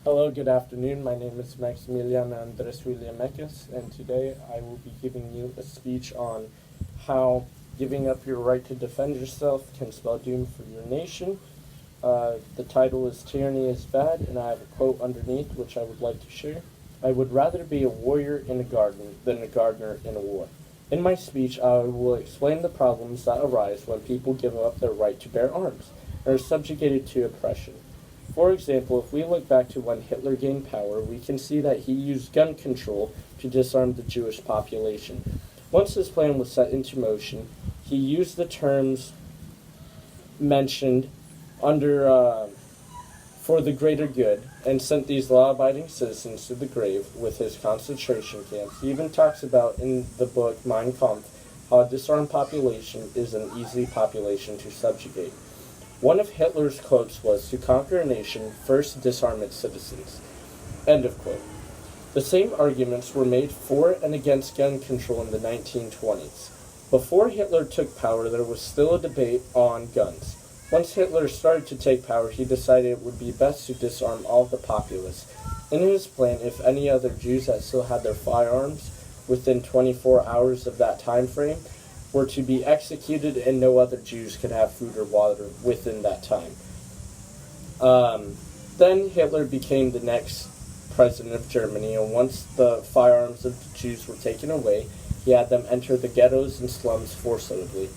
Hello, good afternoon. My name is Maximilian Andres William Mekes, and today I will be giving you a speech on how giving up your right to defend yourself can spell doom for your nation. The title is Tyranny is Bad, and I have a quote underneath which I would like to share. I would rather be a warrior in a garden than a gardener in a war. In my speech, I will explain the problems that arise when people give up their right to bear arms and are subjugated to oppression. For example, if we look back to when Hitler gained power, we can see that he used gun control to disarm the Jewish population. Once his plan was set into motion, he used the terms mentioned under for the greater good and sent these law-abiding citizens to the grave with his concentration camps. He even talks about in the book Mein Kampf how a disarmed population is an easy population to subjugate. One of Hitler's quotes was, "To conquer a nation, first disarm its citizens." End of quote. The same arguments were made for and against gun control in the 1920s. Before Hitler took power, there was still a debate on guns. Once Hitler started to take power, he decided it would be best to disarm all of the populace. In his plan, if any other Jews that still had their firearms within 24 hours of that time frame were to be executed, and no other Jews could have food or water within that time. Then Hitler became the next president of Germany, and once the firearms of the Jews were taken away, he had them enter the ghettos and slums forcibly,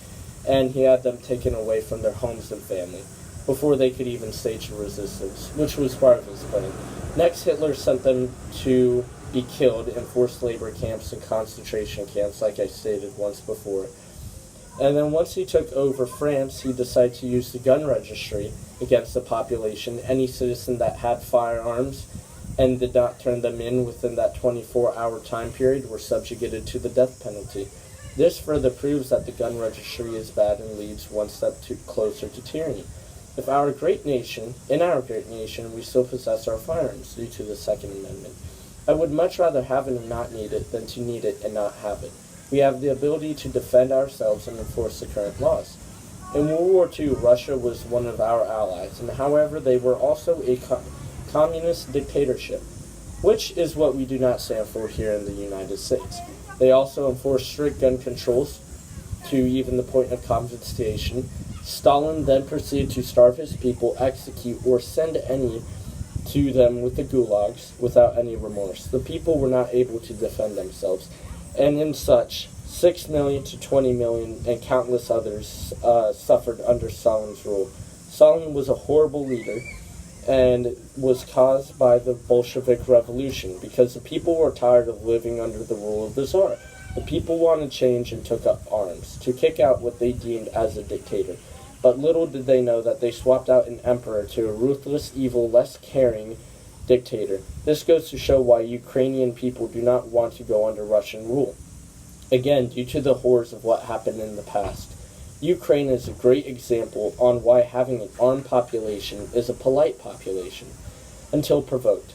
and he had them taken away from their homes and family before they could even stage a resistance, which was part of his plan. Next, Hitler sent them to be killed in forced labor camps and concentration camps, like I stated once before. And then once he took over France, he decided to use the gun registry against the population. Any citizen that had firearms and did not turn them in within that 24-hour time period were subjugated to the death penalty. This further proves that the gun registry is bad and leads one step closer to tyranny. In our great nation, we still possess our firearms due to the Second Amendment. I would much rather have it and not need it than to need it and not have it. We have the ability to defend ourselves and enforce the current laws. In World War II, Russia was one of our allies, and however, they were also a communist dictatorship, which is what we do not stand for here in the United States. They also enforced strict gun controls to even the point of confiscation. Stalin then proceeded to starve his people, execute, or send any to them with the gulags without any remorse. The people were not able to defend themselves, and in such, 6 million to 20 million and countless others suffered under Stalin's rule. Stalin was a horrible leader and was caused by the Bolshevik Revolution because the people were tired of living under the rule of the Tsar. The people wanted change and took up arms to kick out what they deemed as a dictator. But little did they know that they swapped out an emperor to a ruthless, evil, less caring dictator. This goes to show why Ukrainian people do not want to go under Russian rule. Again, due to the horrors of what happened in the past. Ukraine is a great example on why having an armed population is a polite population, until provoked.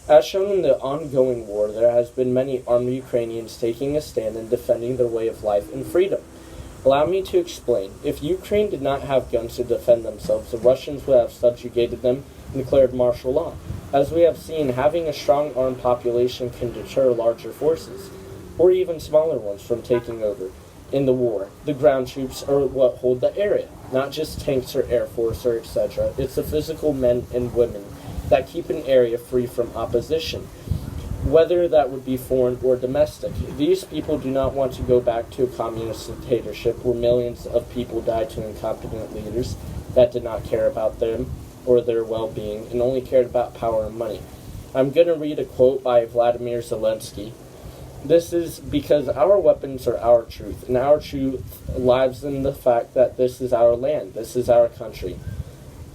As shown in the ongoing war, there has been many armed Ukrainians taking a stand and defending their way of life and freedom. Allow me to explain. If Ukraine did not have guns to defend themselves, the Russians would have subjugated them and declared martial law. As we have seen, having a strong armed population can deter larger forces, or even smaller ones, from taking over. In the war, the ground troops are what hold the area, not just tanks or air force or etc. It's the physical men and women that keep an area free from opposition, whether that would be foreign or domestic. These people do not want to go back to a communist dictatorship where millions of people died to incompetent leaders that did not care about them or their well-being and only cared about power and money. I'm going to read a quote by Vladimir Zelensky. This is because our weapons are our truth, and our truth lies in the fact that this is our land, this is our country.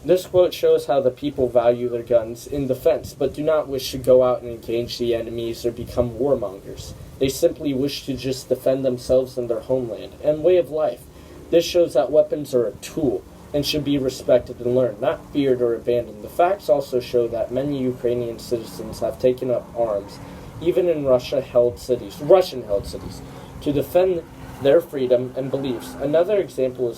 This quote shows how the people value their guns in defense, but do not wish to go out and engage the enemies or become warmongers. They simply wish to just defend themselves and their homeland and way of life. This shows that weapons are a tool and should be respected and learned, not feared or abandoned. The facts also show that many Ukrainian citizens have taken up arms, even in Russian-held cities, to defend their freedom and beliefs. Another example is